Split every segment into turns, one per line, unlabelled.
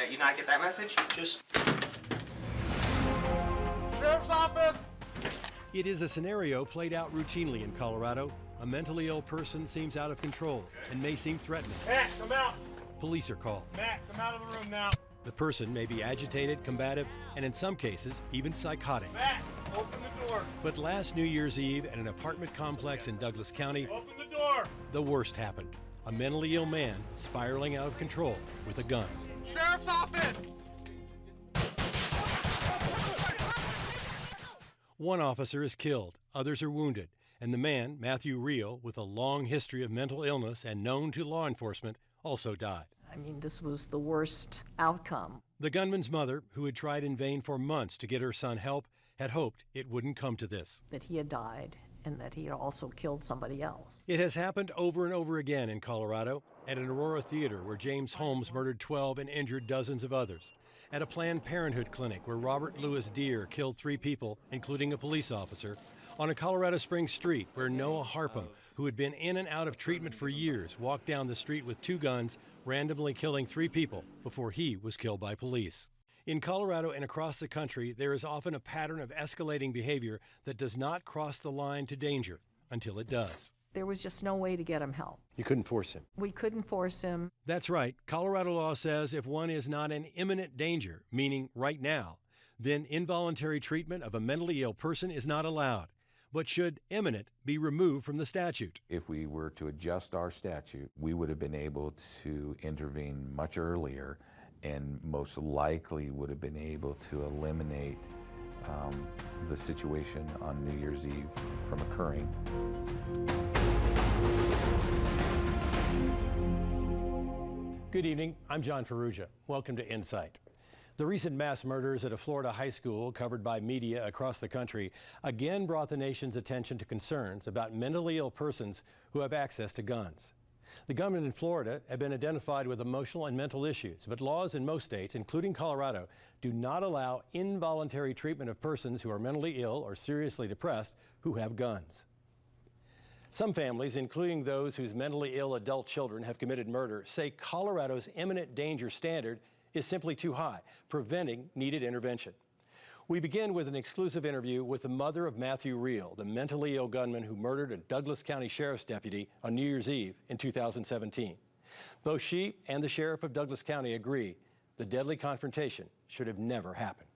You not get that message? Just...
Sheriff's office!
It is a scenario played out routinely in Colorado. A mentally ill person seems out of control and may seem threatening.
Matt, come out!
Police are called.
Matt, come out of the room now.
The person may be agitated, combative, and in some cases, even psychotic.
Matt, open the door.
But last New Year's Eve at an apartment complex in Douglas County,
Open the door.
the worst happened. A mentally ill man spiraling out of control with a gun.
Sheriff's office!
One officer is killed, others are wounded, and the man, Matthew Riehl, with a long history of mental illness and known to law enforcement, also died.
I mean, this was the worst outcome.
The gunman's mother, who had tried in vain for months to get her son help, had hoped it wouldn't come to this.
That he had died and that he had also killed somebody else.
It has happened over and over again in Colorado, at an Aurora theater where James Holmes murdered 12 and injured dozens of others, at a Planned Parenthood clinic where Robert Louis Deere killed 3 people, including a police officer, on a Colorado Springs street where Noah Harpham, who had been in and out of treatment for years, walked down the street with 2 guns, randomly killing 3 people before he was killed by police. In Colorado and across the country, there is often a pattern of escalating behavior that does not cross the line to danger until it does.
There was just no way to get him help.
You couldn't force him.
We couldn't force him.
That's right. Colorado law says if one is not in imminent danger, meaning right now, then involuntary treatment of a mentally ill person is not allowed. But should imminent be removed from the statute?
If we were to adjust our statute, we would have been able to intervene much earlier and most likely would have been able to eliminate the situation on New Year's Eve from occurring.
Good evening. I'm John Ferrugia. Welcome to Insight. The recent mass murders at a Florida high school covered by media across the country again brought the nation's attention to concerns about mentally ill persons who have access to guns. The gunmen in Florida have been identified with emotional and mental issues, but laws in most states, including Colorado, do not allow involuntary treatment of persons who are mentally ill or seriously depressed who have guns. Some families, including those whose mentally ill adult children have committed murder, say Colorado's imminent danger standard is simply too high, preventing needed intervention. We begin with an exclusive interview with the mother of Matthew Riehl, the mentally ill gunman who murdered a Douglas County Sheriff's deputy on New Year's Eve in 2017. Both she and the Sheriff of Douglas County agree the deadly confrontation should have never happened.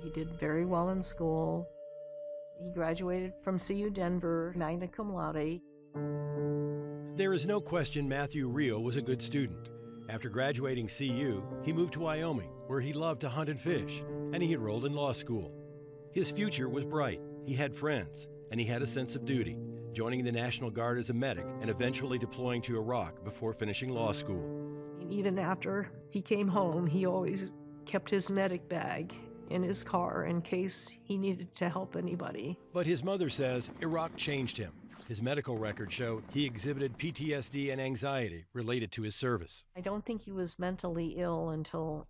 He did very well in school. He graduated from CU Denver, magna cum laude.
There is no question Matthew Riehl was a good student. After graduating CU, he moved to Wyoming, where he loved to hunt and fish, and he enrolled in law school. His future was bright. He had friends, and he had a sense of duty, joining the National Guard as a medic and eventually deploying to Iraq before finishing law school.
Even after he came home, he always kept his medic bag in his car in case he needed to help anybody.
But his mother says Iraq changed him. His medical records show he exhibited PTSD and anxiety related to his service.
I don't think he was mentally ill until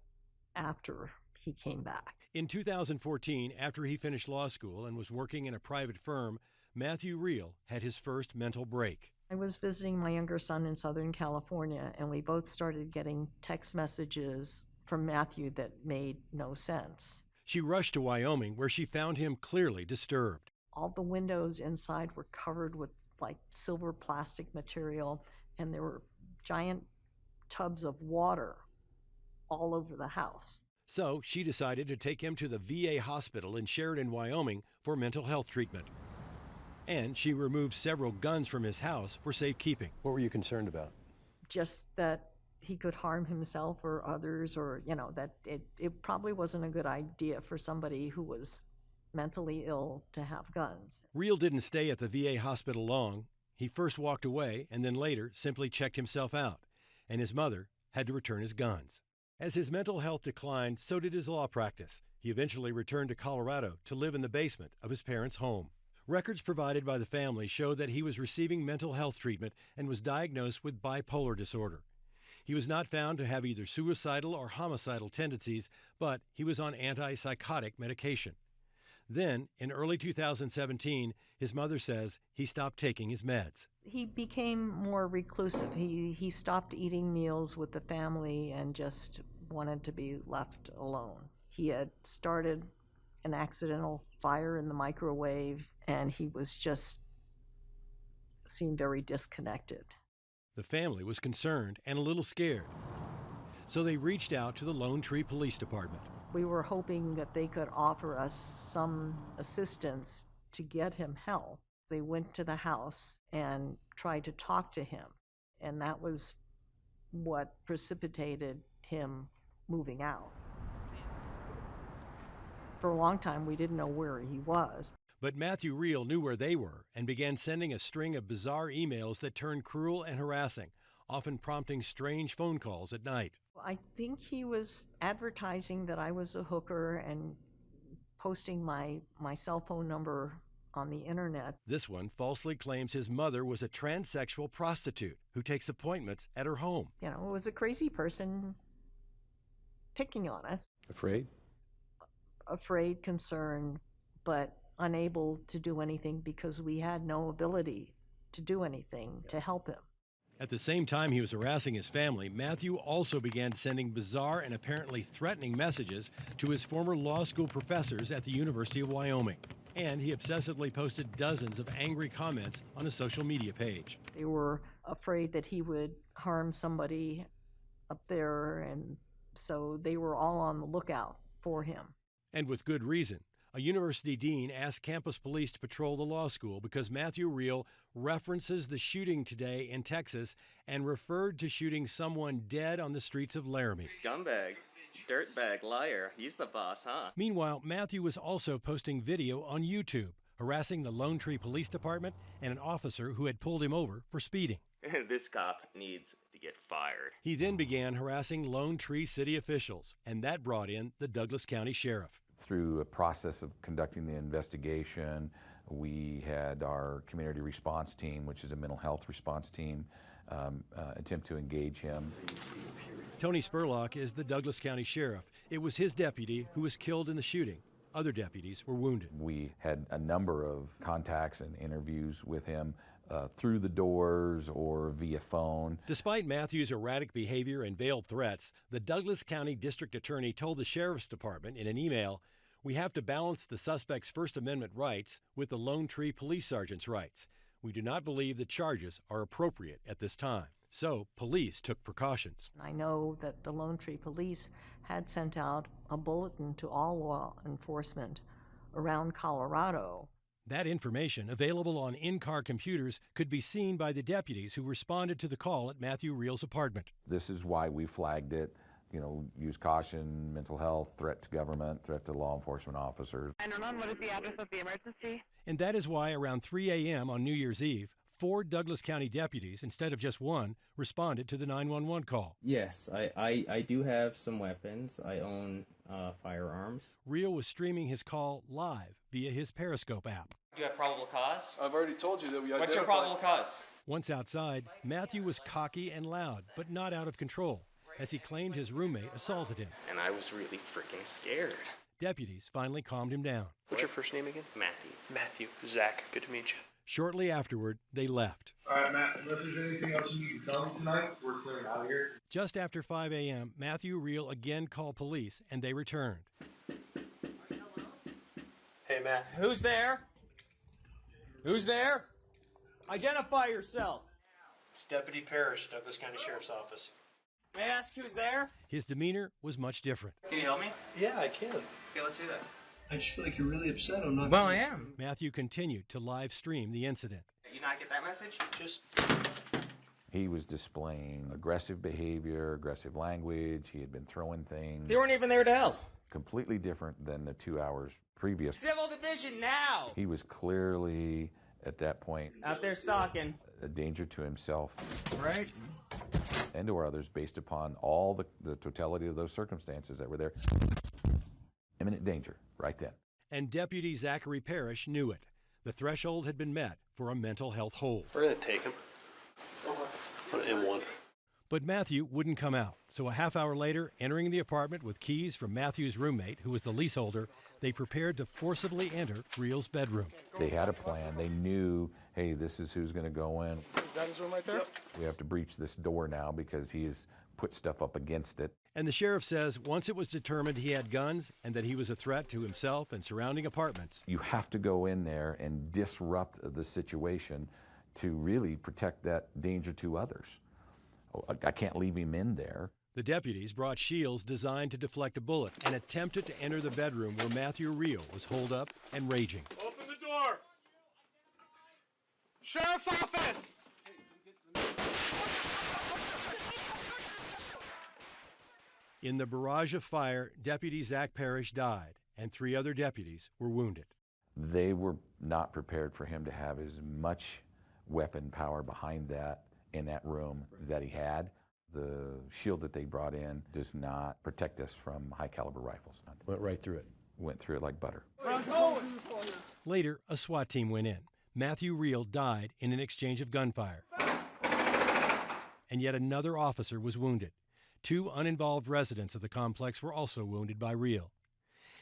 after he came back.
In 2014, after he finished law school and was working in a private firm, Matthew Riehl had his first mental break.
I was visiting my younger son in Southern California, and we both started getting text messages from Matthew that made no sense.
She rushed to Wyoming, where she found him clearly disturbed.
All the windows inside were covered with like silver plastic material, and there were giant tubs of water all over the house.
So she decided to take him to the VA hospital in Sheridan, Wyoming for mental health treatment. And she removed several guns from his house for safekeeping. What were you concerned about?
Just that he could harm himself or others, or, that it probably wasn't a good idea for somebody who was mentally ill to have guns.
Riehl didn't stay at the VA hospital long. He first walked away and then later simply checked himself out, and his mother had to return his guns. As his mental health declined, so did his law practice. He eventually returned to Colorado to live in the basement of his parents' home. Records provided by the family show that he was receiving mental health treatment and was diagnosed with bipolar disorder. He was not found to have either suicidal or homicidal tendencies, but he was on antipsychotic medication. Then, in early 2017, his mother says he stopped taking his meds.
He became more reclusive. He stopped eating meals with the family and just wanted to be left alone. He had started an accidental fire in the microwave, and he was just seemed very disconnected.
The family was concerned and a little scared, so they reached out to the Lone Tree Police Department.
We were hoping that they could offer us some assistance to get him help. They went to the house and tried to talk to him, and that was what precipitated him moving out. For a long time, we didn't know where he was.
But Matthew Riehl knew where they were and began sending a string of bizarre emails that turned cruel and harassing, often prompting strange phone calls at night.
I think he was advertising that I was a hooker and posting my cell phone number on the internet.
This one falsely claims his mother was a transsexual prostitute who takes appointments at her home.
You know, it was a crazy person picking on us.
Afraid?
Afraid, concerned, but unable to do anything because we had no ability to do anything to help him.
At the same time he was harassing his family, Matthew also began sending bizarre and apparently threatening messages to his former law school professors at the University of Wyoming. And he obsessively posted dozens of angry comments on his social media page.
They were afraid that he would harm somebody up there, and so they were all on the lookout for him.
And with good reason. A university dean asked campus police to patrol the law school because Matthew Riehl references the shooting today in Texas and referred to shooting someone dead on the streets of Laramie.
Scumbag, dirtbag, liar. He's the boss, huh?
Meanwhile, Matthew was also posting video on YouTube, harassing the Lone Tree Police Department and an officer who had pulled him over for speeding.
This cop needs to get fired.
He then began harassing Lone Tree city officials, and that brought in the Douglas County Sheriff.
Through a process of conducting the investigation, we had our community response team, which is a mental health response team, attempt to engage him.
Tony Spurlock is the Douglas County Sheriff. It was his deputy who was killed in the shooting. Other deputies were wounded.
We had a number of contacts and interviews with him through the doors or via phone.
Despite Matthew's erratic behavior and veiled threats, the Douglas County District Attorney told the Sheriff's Department in an email, "We have to balance the suspect's First Amendment rights with the Lone Tree Police Sergeant's rights. We do not believe the charges are appropriate at this time." So police took precautions.
I know that the Lone Tree Police had sent out a bulletin to all law enforcement around Colorado.
That information, available on in-car computers, could be seen by the deputies who responded to the call at Matthew Riehl's apartment.
This is why we flagged it. You know, use caution, mental health, threat to government, threat to law enforcement officers.
911, what is the address of the emergency?
And that is why around 3 a.m. on New Year's Eve, 4 Douglas County deputies, instead of just one, responded to the 911 call.
Yes, I do have some weapons. I own firearms.
Riehl was streaming his call live via his Periscope app.
Do you have probable cause?
I've already told you that we identified...
What's your probable cause?
Once outside, Matthew was cocky and loud, but not out of control, as he claimed his roommate assaulted him.
And I was really freaking scared.
Deputies finally calmed him down.
What's your first name again?
Matthew.
Matthew. Zack. Good to meet you.
Shortly afterward, they left.
All right, Matt, unless there's anything else you need to tell me tonight, we're clearing out of here.
Just after 5 a.m., Matthew Riehl again called police, and they returned.
Hey, Matt.
Who's there? Who's there? Identify yourself.
It's Deputy Parrish, Douglas County Sheriff's Office.
May I ask who's there?
His demeanor was much different.
Can you help me?
Yeah, I can.
Okay, let's do that.
I just feel like you're really upset. I'm not...
Well, I am.
Matthew continued to live stream the incident.
You not get that message?
Just...
He was displaying aggressive behavior, aggressive language. He had been throwing things.
They weren't even there to help.
Completely different than the 2 hours previous.
Civil division now!
He was clearly, at that point,
Out there stalking.
a danger to himself
Right?
and to others based upon all the totality of those circumstances that were there. Imminent danger, right then.
And Deputy Zachary Parrish knew it. The threshold had been met for a mental health hold.
We're going to take him. Put it in one.
But Matthew wouldn't come out. So a half hour later, entering the apartment with keys from Matthew's roommate, who was the leaseholder, they prepared to forcibly enter Riehl's bedroom.
They had a plan. They knew, hey, this is who's going to go in.
Is that his room right there? Yep.
We have to breach this door now because he has put stuff up against it.
And the sheriff says once it was determined he had guns and that he was a threat to himself and surrounding apartments.
You have to go in there and disrupt the situation to really protect that danger to others. I can't leave him in there.
The deputies brought shields designed to deflect a bullet and attempted to enter the bedroom where Matthew Riehl was holed up and raging.
Open the door! Sheriff's office!
In the barrage of fire, Deputy Zack Parrish died, and 3 other deputies were wounded.
They were not prepared for him to have as much weapon power behind that in that room that he had. The shield that they brought in does not protect us from high caliber rifles.
Went right through it.
Went through it like butter.
Later, a SWAT team went in. Matthew Riehl died in an exchange of gunfire. And yet another officer was wounded. 2 uninvolved residents of the complex were also wounded by Riehl.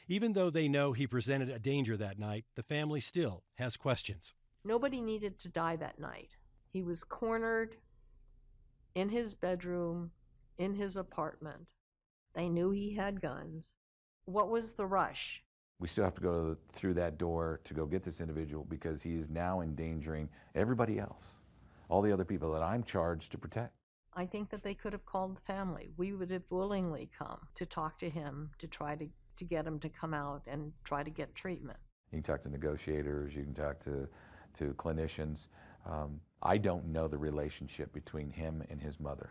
Even though they know he presented a danger that night, the family still has questions.
Nobody needed to die that night. He was cornered in his bedroom, in his apartment. They knew he had guns. What was the rush?
We still have to go through that door to go get this individual because he is now endangering everybody else, all the other people that I'm charged to protect.
I think that they could have called the family. We would have willingly come to talk to him, to try to get him to come out and try to get treatment.
You can talk to negotiators, you can talk to clinicians. I don't know the relationship between him and his mother.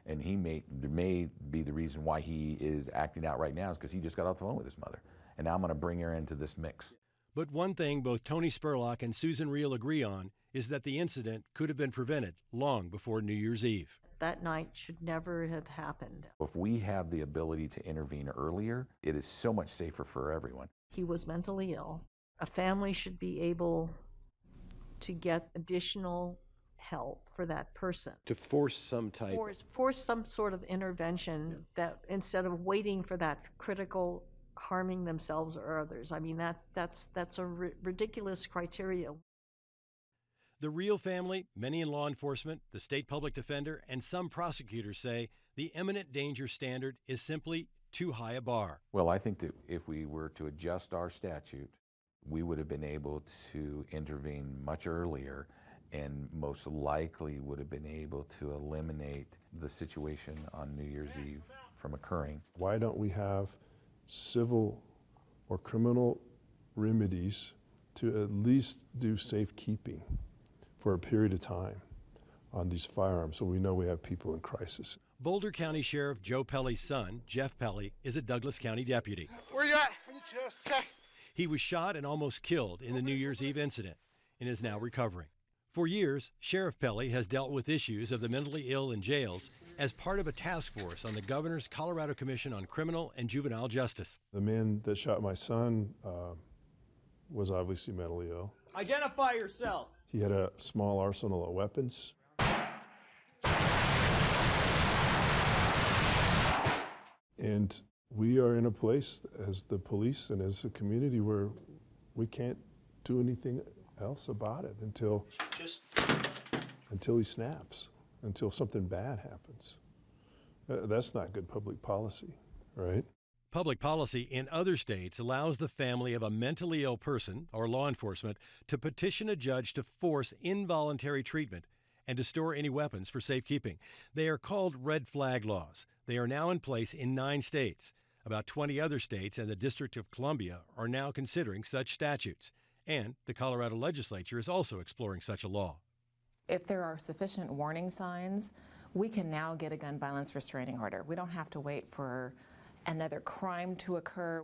And there may be the reason why he is acting out right now is because he just got off the phone with his mother. And now I'm going to bring her into this mix.
But one thing both Tony Spurlock and Susan Riehl agree on is that the incident could have been prevented long before New Year's Eve.
That night should never have happened.
If we have the ability to intervene earlier, it is so much safer for everyone.
He was mentally ill. A family should be able to get additional help for that person.
To force some type.
Force some sort of intervention that instead of waiting for that critical harming themselves or others. I mean, that's a ridiculous criteria.
The Riehl family, many in law enforcement, the state public defender, and some prosecutors say the imminent danger standard is simply too high a bar.
Well, I think that if we were to adjust our statute, we would have been able to intervene much earlier and most likely would have been able to eliminate the situation on New Year's Eve from occurring.
Why don't we have civil or criminal remedies to at least do safekeeping for a period of time on these firearms so we know we have people in crisis?
Boulder County Sheriff Joe Pelly's son, Jeff Pelly, is a Douglas County deputy.
Where you at? In the chest. Okay.
He was shot and almost killed in the New Year's Eve incident and is now recovering. For years, Sheriff Pelly has dealt with issues of the mentally ill in jails as part of a task force on the governor's Colorado Commission on Criminal and Juvenile Justice.
The man that shot my son was obviously mentally ill.
Identify yourself.
He had a small arsenal of weapons. And we are in a place as the police and as a community where we can't do anything else about it until he snaps, until something bad happens. That's not good public policy, right?
Public policy in other states allows the family of a mentally ill person or law enforcement to petition a judge to force involuntary treatment and to store any weapons for safekeeping. They are called red flag laws. They are now in place in 9 states. About 20 other states and the District of Columbia are now considering such statutes. And the Colorado legislature is also exploring such a law.
If there are sufficient warning signs, we can now get a gun violence restraining order. We don't have to wait for another crime to occur.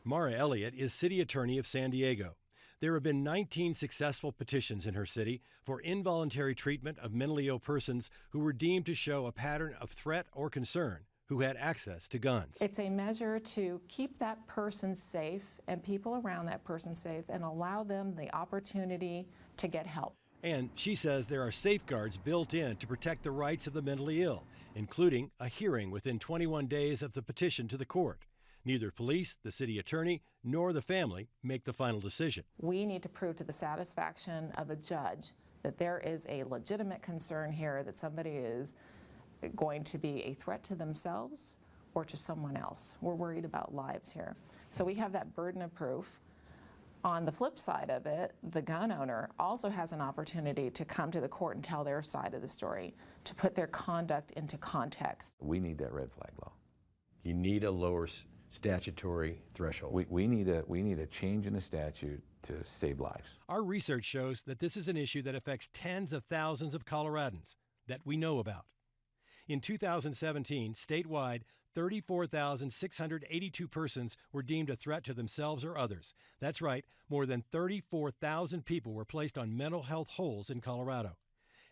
Mara Elliott is city attorney of San Diego. There have been 19 successful petitions in her city for involuntary treatment of mentally ill persons who were deemed to show a pattern of threat or concern who had access to guns.
It's a measure to keep that person safe and people around that person safe and allow them the opportunity to get help.
And she says there are safeguards built in to protect the rights of the mentally ill, including a hearing within 21 days of the petition to the court. Neither police, the city attorney, nor the family make the final decision.
We need to prove to the satisfaction of a judge that there is a legitimate concern here that somebody is going to be a threat to themselves or to someone else. We're worried about lives here. So we have that burden of proof. On the flip side of it, the gun owner also has an opportunity to come to the court and tell their side of the story, to put their conduct into context.
We need that red flag law.
You need a lower statutory threshold.
We need a change in the statute to save lives.
Our research shows that this is an issue that affects tens of thousands of Coloradans that we know about. In 2017, statewide, 34,682 persons were deemed a threat to themselves or others. That's right, more than 34,000 people were placed on mental health holds in Colorado.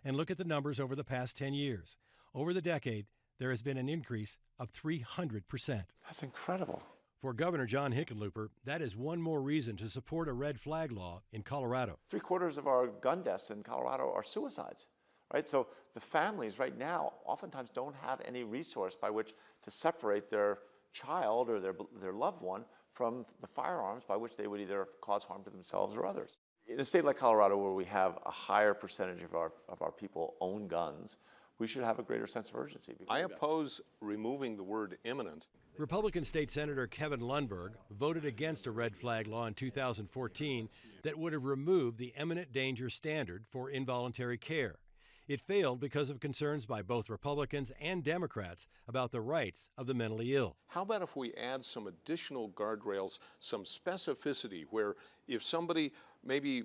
And look at the numbers over the past 10 years. Over the decade, there has been an increase of 300%.
That's incredible.
For Governor John Hickenlooper, that is one more reason to support a red flag law in Colorado.
3/4 of our gun deaths in Colorado are suicides, right? So the families right now oftentimes don't have any resource by which to separate their child or their loved one from the firearms by which they would either cause harm to themselves or others. In a state like Colorado, where we have a higher percentage of our people own guns, we should have a greater sense of urgency.
I oppose removing the word imminent.
Republican State Senator Kevin Lundberg voted against a red flag law in 2014 that would have removed the imminent danger standard for involuntary care. It failed because of concerns by both Republicans and Democrats about the rights of the mentally ill.
How about if we add some additional guardrails, some specificity, where if somebody maybe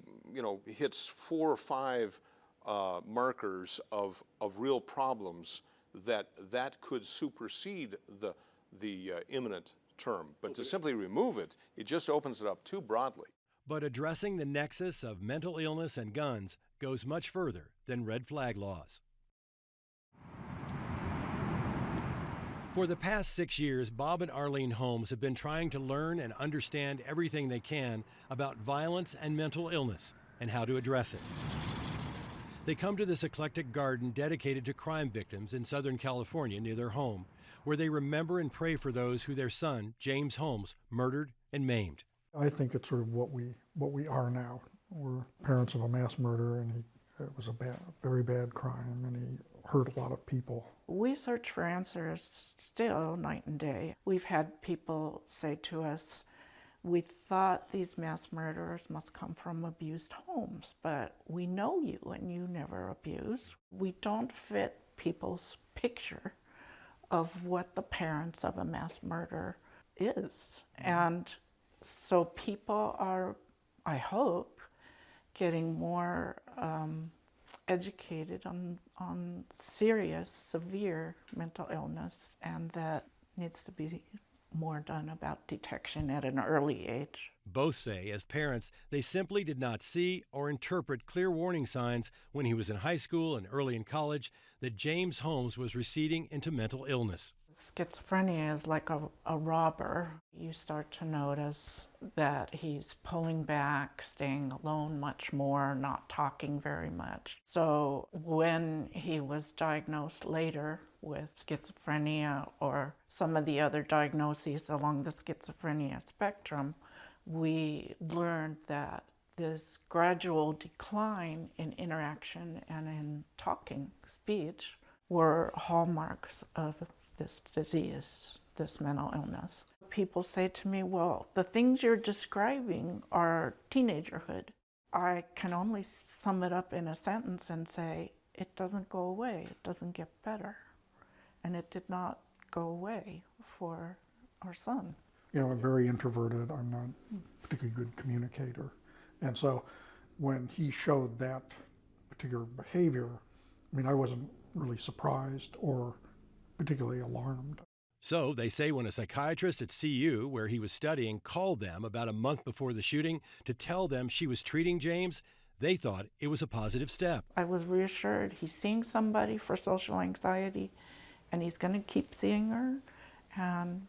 hits 4 or 5 markers of real problems, that could supersede the imminent term. But to simply remove it, it just opens it up too broadly.
But addressing the nexus of mental illness and guns goes much further than red flag laws. For the past 6 years, Bob and Arlene Holmes have been trying to learn and understand everything they can about violence and mental illness and how to address it. They come to this eclectic garden dedicated to crime victims in Southern California near their home, where they remember and pray for those who their son, James Holmes, murdered and maimed.
I think it's sort of what we are now. We're parents of a mass murder, and it was a very bad crime, and he hurt a lot of people.
We search for answers still night and day. We've had people say to us, we thought these mass murderers must come from abused homes, but we know you and you never abuse. We don't fit people's picture of what the parents of a mass murder is. And so people are, I hope, getting more educated on serious, severe mental illness, and that needs to be more done about detection at an early age.
Both say, as parents, they simply did not see or interpret clear warning signs when he was in high school and early in college that James Holmes was receding into mental illness.
Schizophrenia is like a robber. You start to notice that he's pulling back, staying alone much more, not talking very much. So when he was diagnosed later with schizophrenia or some of the other diagnoses along the schizophrenia spectrum, we learned that this gradual decline in interaction and in talking, speech, were hallmarks of this disease, this mental illness. People say to me, well, the things you're describing are teenagerhood. I can only sum it up in a sentence and say, it doesn't go away, it doesn't get better. And it did not go away for our son.
I'm very introverted, I'm not a particularly good communicator. And so when he showed that particular behavior, I wasn't really surprised or particularly alarmed.
So they say when a psychiatrist at CU, where he was studying, called them about a month before the shooting to tell them she was treating James, they thought it was a positive step.
I was reassured. He's seeing somebody for social anxiety, and he's going to keep seeing her, and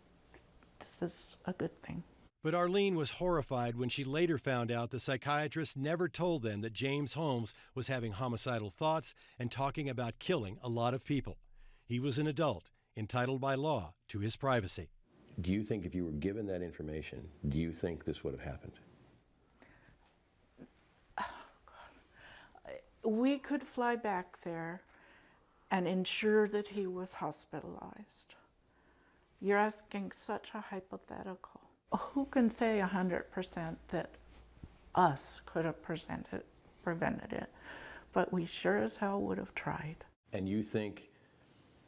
this is a good thing.
But Arlene was horrified when she later found out the psychiatrist never told them that James Holmes was having homicidal thoughts and talking about killing a lot of people. He was an adult, entitled by law to his privacy.
Do you think if you were given that information, do you think this would have happened?
We could fly back there and ensure that he was hospitalized. You're asking such a hypothetical. Who can say 100% that us could have prevented it? But we sure as hell would have tried.
And you think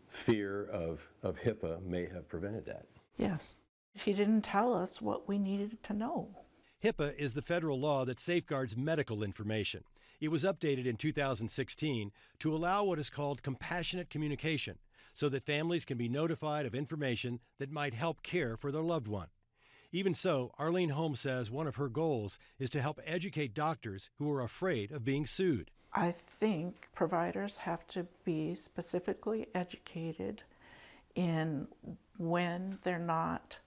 fear of HIPAA may have prevented that?
Yes. She didn't tell us what we needed to know.
HIPAA is the federal law that safeguards medical information. It was updated in 2016 to allow what is called compassionate communication, so that families can be notified of information that might help care for their loved one. Even so, Arlene Holmes says one of her goals is to help educate doctors who are afraid of being sued.
I think providers have to be specifically educated in when they're not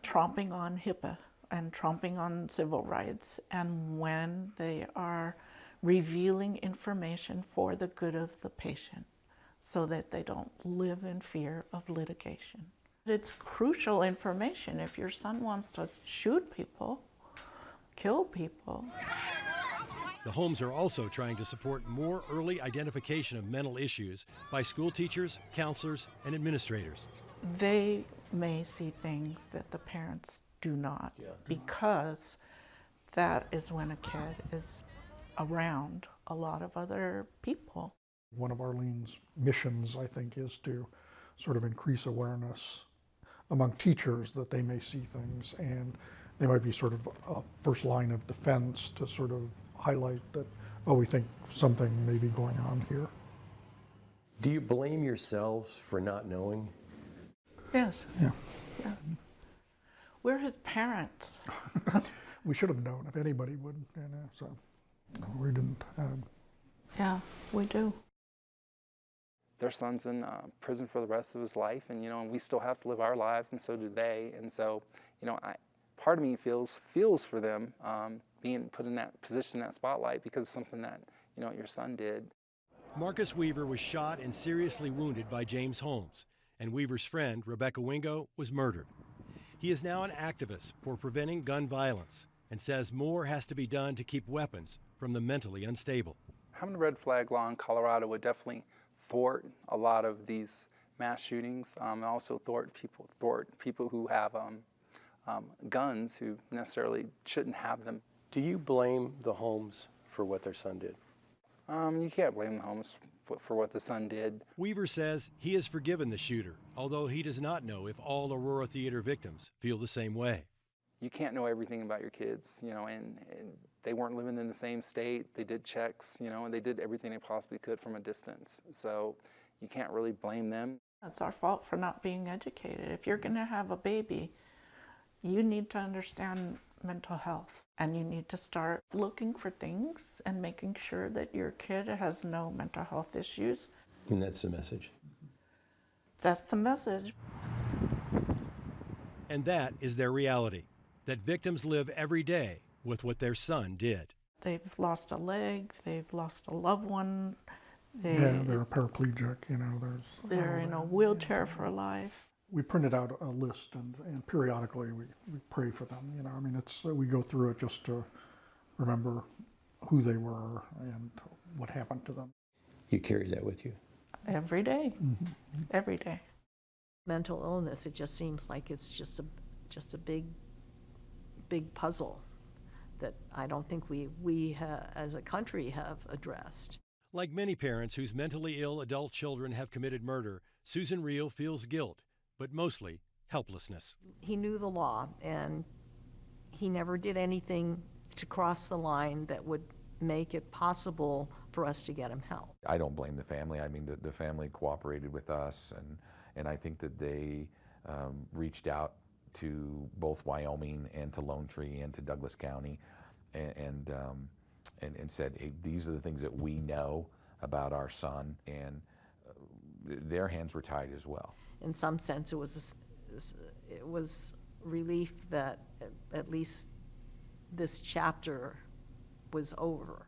tromping on HIPAA and tromping on civil rights, and when they are revealing information for the good of the patient so that they don't live in fear of litigation. It's crucial information. If your son wants to shoot people, kill people.
The Holmes are also trying to support more early identification of mental issues by school teachers, counselors, and administrators.
They may see things that the parents do not, because that is when a kid is around a lot of other people.
One of Arlene's missions, I think, is to sort of increase awareness among teachers that they may see things, and they might be sort of a first line of defense to sort of highlight that, oh, we think something may be going on here.
Do you blame yourselves for not knowing?
Yes.
Yeah.
We're his parents.
We should have known if anybody would, so no, we didn't.
Yeah, we do.
Their son's in prison for the rest of his life, and and we still have to live our lives, and so do they. And so, part of me feels for them being put in that position, that spotlight, because of something that your son did.
Marcus Weaver was shot and seriously wounded by James Holmes, and Weaver's friend, Rebecca Wingo, was murdered. He is now an activist for preventing gun violence and says more has to be done to keep weapons from the mentally unstable.
Having a red flag law in Colorado would definitely thwart a lot of these mass shootings, and also thwart people who have guns who necessarily shouldn't have them.
Do you blame the Holmes for what their son did?
You can't blame the Holmes for what the son did.
Weaver says he has forgiven the shooter, although he does not know if all Aurora Theater victims feel the same way.
You can't know everything about your kids, and they weren't living in the same state. They did checks, and they did everything they possibly could from a distance. So you can't really blame them.
It's our fault for not being educated. If you're going to have a baby, you need to understand mental health, and you need to start looking for things and making sure that your kid has no mental health issues.
And that's the message.
That's the message.
And that is their reality, that victims live every day with what their son did.
They've lost a leg, they've lost a loved one.
They're paraplegic,
They're in a wheelchair for life.
We printed out a list, and periodically we pray for them. We go through it just to remember who they were and what happened to them.
You carry that with you?
Every day.
Mm-hmm.
Every day.
Mental illness, it just seems like it's just a big puzzle that I don't think we as a country have addressed.
Like many parents whose mentally ill adult children have committed murder, Susan Riehl feels guilt, but mostly helplessness.
He knew the law, and he never did anything to cross the line that would make it possible for us to get him help.
I don't blame the family. I mean, the family cooperated with us, and I think that they reached out to both Wyoming and to Lone Tree and to Douglas County and said, hey, these are the things that we know about our son, and their hands were tied as well.
In some sense, it was relief that at least this chapter was over.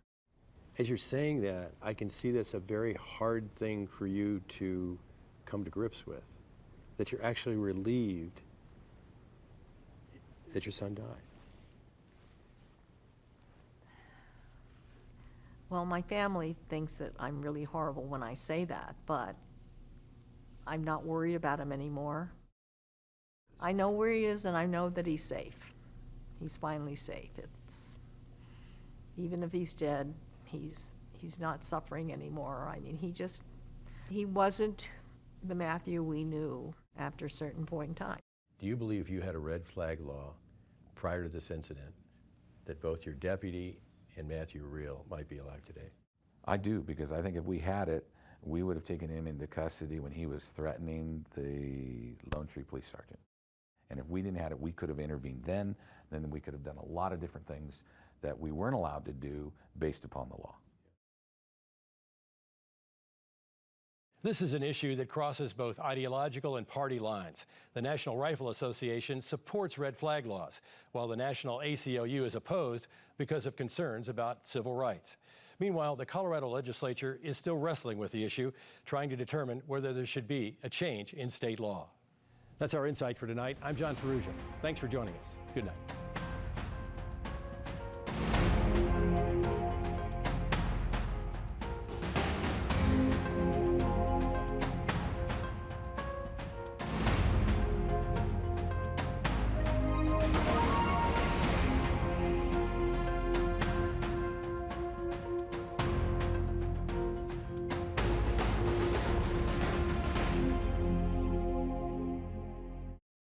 As you're saying that, I can see that's a very hard thing for you to come to grips with, that you're actually relieved that your son died.
Well, my family thinks that I'm really horrible when I say that, but I'm not worried about him anymore. I know where he is, and I know that he's safe. He's finally safe. Even if he's dead, he's not suffering anymore. I mean, he wasn't the Matthew we knew after a certain point in time.
Do you believe if you had a red flag law prior to this incident that both your deputy and Matthew Riehl might be alive today?
I do, because I think if we had it, we would have taken him into custody when he was threatening the Lone Tree Police Sergeant. And if we didn't have it, we could have intervened then we could have done a lot of different things that we weren't allowed to do based upon the law.
This is an issue that crosses both ideological and party lines. The National Rifle Association supports red flag laws, while the National ACLU is opposed because of concerns about civil rights. Meanwhile, the Colorado legislature is still wrestling with the issue, trying to determine whether there should be a change in state law. That's our insight for tonight. I'm John Ferrugia. Thanks for joining us. Good night.